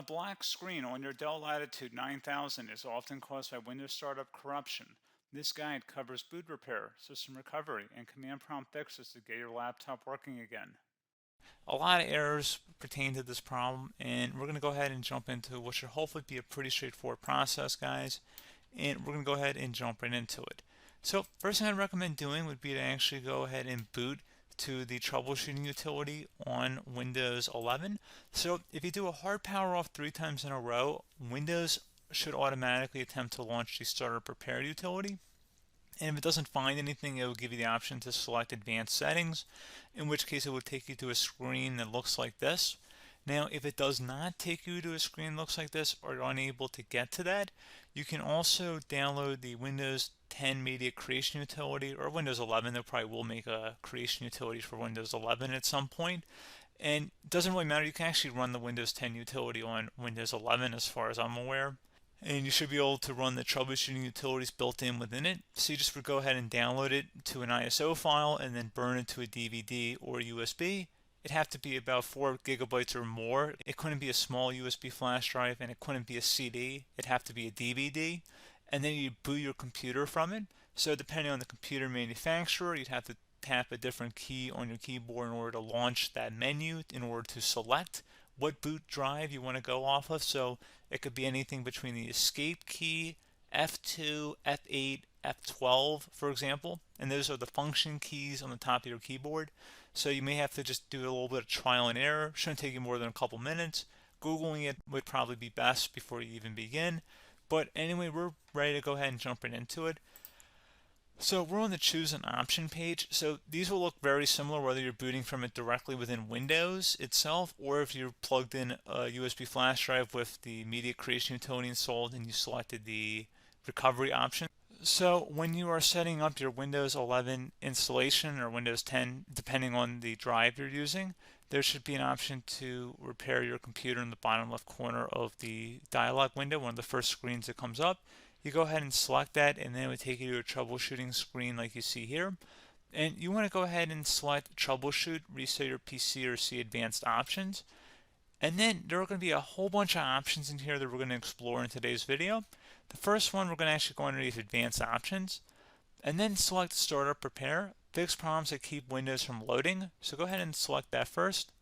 A black screen on your Dell Latitude 9000 is often caused by Windows startup corruption. This guide covers boot repair, system recovery, and command prompt fixes to get your laptop working again. A lot of errors pertain to this problem, and we're going to go ahead and jump into what should hopefully be a pretty straightforward process, guys. And we're going to go ahead and jump right into it. So first thing I'd recommend doing would be to actually go ahead and boot to the troubleshooting utility on Windows 11. So if you do a hard power off 3 times in a row, Windows should automatically attempt to launch the startup repair utility. And if it doesn't find anything, it will give you the option to select advanced settings, in which case it will take you to a screen that looks like this. Now, if it does not take you to a screen that looks like this, or you're unable to get to that, you can also download the Windows 10 Media Creation Utility, or Windows 11. They probably will make a creation utility for Windows 11 at some point. And it doesn't really matter, you can actually run the Windows 10 utility on Windows 11 as far as I'm aware. And you should be able to run the troubleshooting utilities built in within it. So you just would go ahead and download it to an ISO file and then burn it to a DVD or USB. It'd have to be about 4 gigabytes or more. It couldn't be a small USB flash drive, and it couldn't be a CD. It'd have to be a DVD. And then you boot your computer from it. So depending on the computer manufacturer, you'd have to tap a different key on your keyboard in order to launch that menu, in order to select what boot drive you want to go off of. So it could be anything between the escape key, F2, F8, F12, for example. And those are the function keys on the top of your keyboard. So you may have to just do a little bit of trial and error. Shouldn't take you more than a couple minutes. Googling it would probably be best before you even begin. But anyway, we're ready to go ahead and jump right into it. So we're on the choose an option page. So these will look very similar whether you're booting from it directly within Windows itself, or if you're plugged in a USB flash drive with the media creation utility installed and you selected the recovery option. So when you are setting up your Windows 11 installation or Windows 10, depending on the drive you're using, there should be an option to repair your computer in the bottom left corner of the dialog window, one of the first screens that comes up. You go ahead and select that, and then it would take you to a troubleshooting screen like you see here. And you want to go ahead and select troubleshoot, reset your PC, or see advanced options. And then there are going to be a whole bunch of options in here that we're going to explore in today's video. The first one, we're going to actually go underneath advanced options and then select startup repair, fix problems that keep Windows from loading. So go ahead and select that first.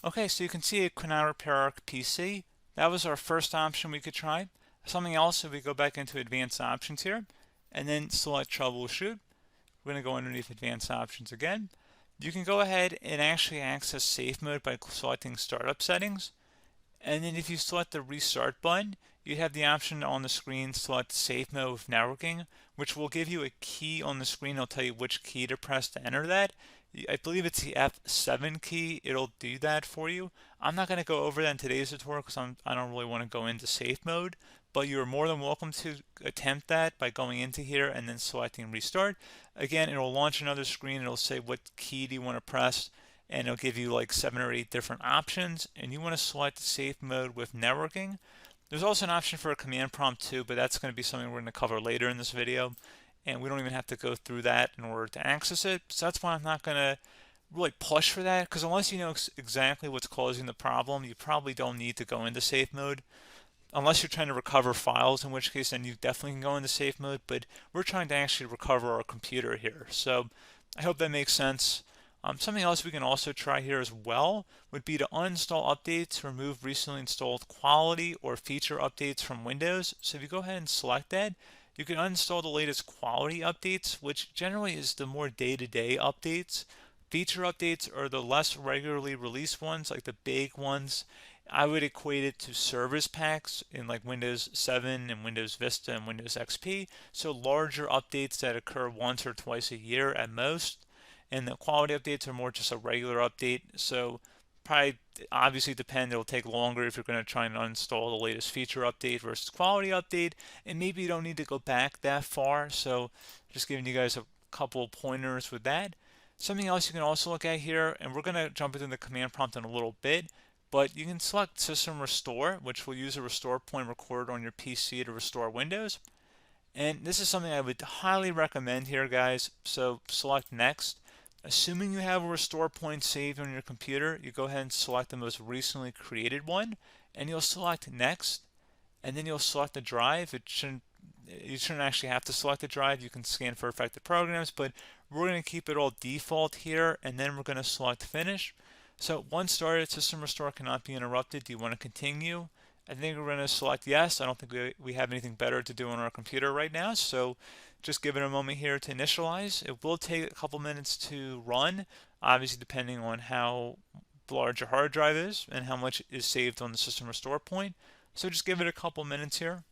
Okay, so you can see it could not repair our PC. That was our first option we could try. Something else, if we go back into advanced options here and then select troubleshoot, we're going to go underneath advanced options again. You can go ahead and actually access safe mode by selecting startup settings. And then if you select the restart button, you have the option on the screen select safe mode with networking, which will give you a key on the screen. It'll tell you which key to press to enter that. I believe it's the F7 key. It'll do that for you. I'm not going to go over that in today's tutorial because I don't really want to go into safe mode, but you're more than welcome to attempt that by going into here and then selecting restart. Again, it'll launch another screen. It'll say what key do you want to press, and it'll give you like 7 or 8 different options, and you want to select safe mode with networking. There's also an option for a command prompt too, but that's going to be something we're going to cover later in this video, and we don't even have to go through that in order to access it. So that's why I'm not going to really push for that, because unless you know exactly what's causing the problem, you probably don't need to go into safe mode. Unless you're trying to recover files, in which case then you definitely can go into safe mode, but we're trying to actually recover our computer here. So I hope that makes sense. Something else we can also try here as well would be to uninstall updates, remove recently installed quality or feature updates from Windows. So if you go ahead and select that, you can uninstall the latest quality updates, which generally is the more day-to-day updates. Feature updates are the less regularly released ones, like the big ones. I would equate it to service packs in like Windows 7 and Windows Vista and Windows XP. So larger updates that occur once or twice a year at most. And the quality updates are more just a regular update. So probably obviously depend, it'll take longer if you're going to try and uninstall the latest feature update versus quality update. And maybe you don't need to go back that far. So just giving you guys a couple of pointers with that. Something else you can also look at here, and we're going to jump into the command prompt in a little bit, but you can select System Restore, which will use a restore point recorded on your PC to restore Windows. And this is something I would highly recommend here, guys. So select next. Assuming you have a restore point saved on your computer, you go ahead and select the most recently created one, and you'll select next, and then you'll select the drive. You shouldn't actually have to select the drive. You can scan for affected programs, but we're going to keep it all default here, and then we're going to select finish. So once started, system restore cannot be interrupted. Do you want to continue? I think we're going to select yes. I don't think we have anything better to do on our computer right now, so just give it a moment here to initialize. It will take a couple minutes to run, obviously depending on how large your hard drive is and how much is saved on the system restore point. So just give it a couple minutes here.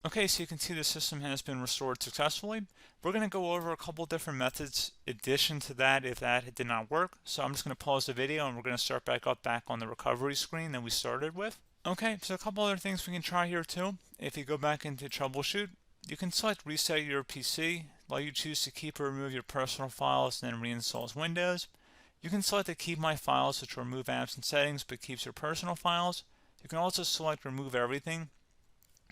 Okay, so you can see the system has been restored successfully. We're going to go over a couple different methods in addition to that if that did not work. So I'm just going to pause the video and we're going to start back on the recovery screen that we started with. Okay, so a couple other things we can try here too. If you go back into troubleshoot, you can select reset your PC while you choose to keep or remove your personal files and then reinstalls Windows. You can select to keep my files, which will remove apps and settings but keeps your personal files. You can also select remove everything,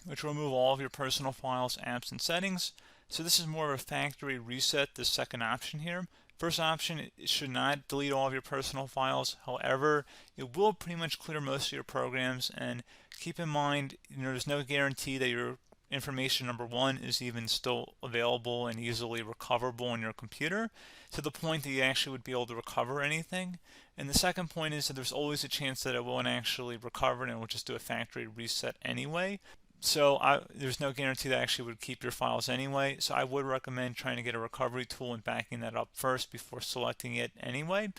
which will remove all of your personal files, apps, and settings. So this is more of a factory reset, the second option here. First option, it should not delete all of your personal files. However, it will pretty much clear most of your programs. And keep in mind, there's no guarantee that your information, number one, is even still available and easily recoverable on your computer to the point that you actually would be able to recover anything. And the second point is that there's always a chance that it won't actually recover and it will just do a factory reset anyway. So there's no guarantee that actually would keep your files anyway. So I would recommend trying to get a recovery tool and backing that up first before selecting it anyway.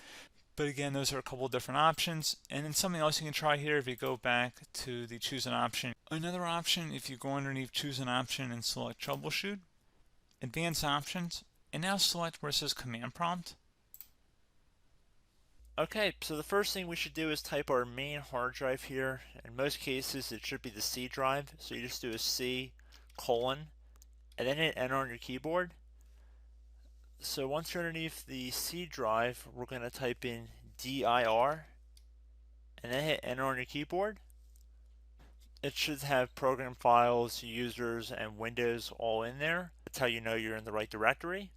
But again, those are a couple different options. And then something else you can try here if you go back to the choose an option. Another option, if you go underneath choose an option and select troubleshoot, advanced options, and now select where it says command prompt. Okay, so the first thing we should do is type our main hard drive here. In most cases, it should be the C drive. So you just do a C colon and then hit enter on your keyboard. So once you're underneath the C drive, we're going to type in dir and then hit enter on your keyboard. It should have program files, users, and Windows all in there. That's how you know you're in the right directory.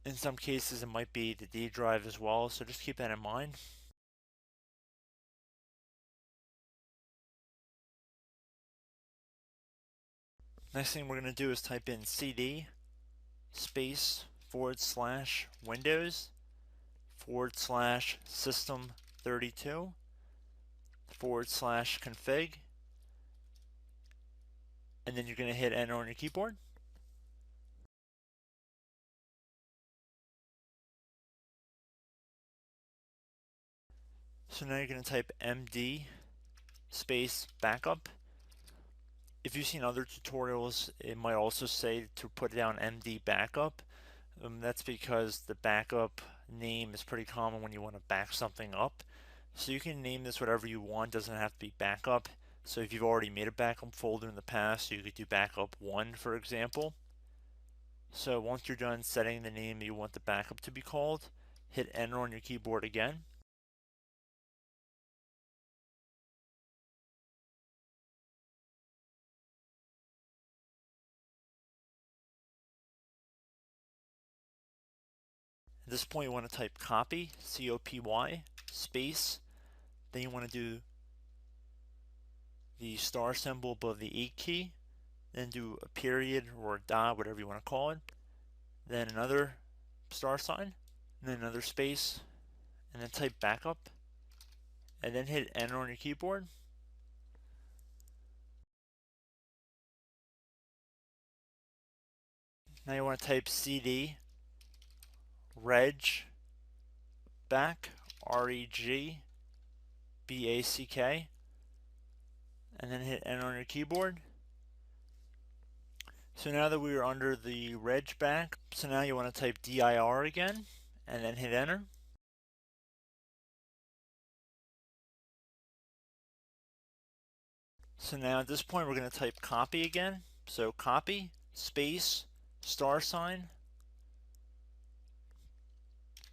In some cases, it might be the D drive as well, so just keep that in mind. Next thing we're going to do is type in cd space / Windows / system 32 / config, and then you're going to hit enter on your keyboard. So now you're going to type md space backup. If you've seen other tutorials, it might also say to put down md backup. That's because the backup name is pretty common when you want to back something up. So you can name this whatever you want, doesn't have to be backup. So if you've already made a backup folder in the past, you could do backup 1, for example. So once you're done setting the name you want the backup to be called, hit enter on your keyboard again. At this point you want to type copy, C-O-P-Y, space, then you want to do the star symbol above the 8 key, then do a period or a dot, whatever you want to call it, then another star sign, and then another space, and then type backup, and then hit enter on your keyboard. Now you want to type cd reg back, REGBACK, and then hit enter on your keyboard. So now that we are under the reg back, so now you want to type dir again, and then hit enter. So now at this point we're going to type copy again. So copy, space, star sign,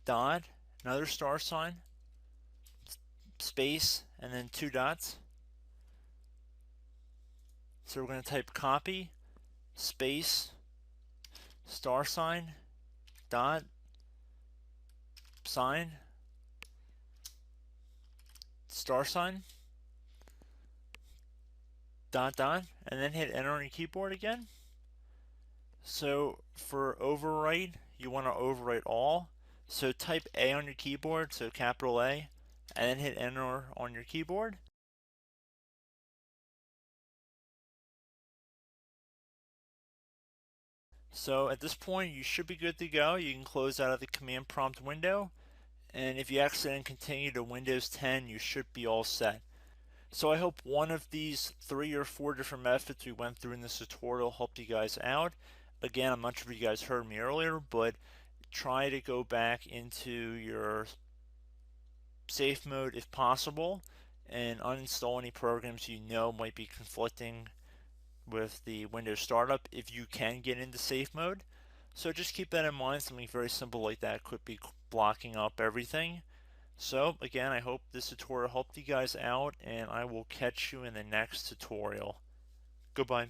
dot, another star sign, space, and then 2 dots. So we're going to type copy, space, star sign, dot, sign, star sign, dot, dot, and then hit enter on your keyboard again. So for overwrite, you want to overwrite all. So type A on your keyboard, so capital A, and then hit enter on your keyboard. So at this point, you should be good to go. You can close out of the command prompt window, and if you accidentally continue to Windows 10, you should be all set. So I hope one of these 3 or 4 different methods we went through in this tutorial helped you guys out. Again, I'm not sure if you guys heard me earlier, but try to go back into your safe mode if possible and uninstall any programs you know might be conflicting with the Windows startup if you can get into safe mode. So just keep that in mind. Something very simple like that could be blocking up everything. So again, I hope this tutorial helped you guys out, and I will catch you in the next tutorial. Goodbye.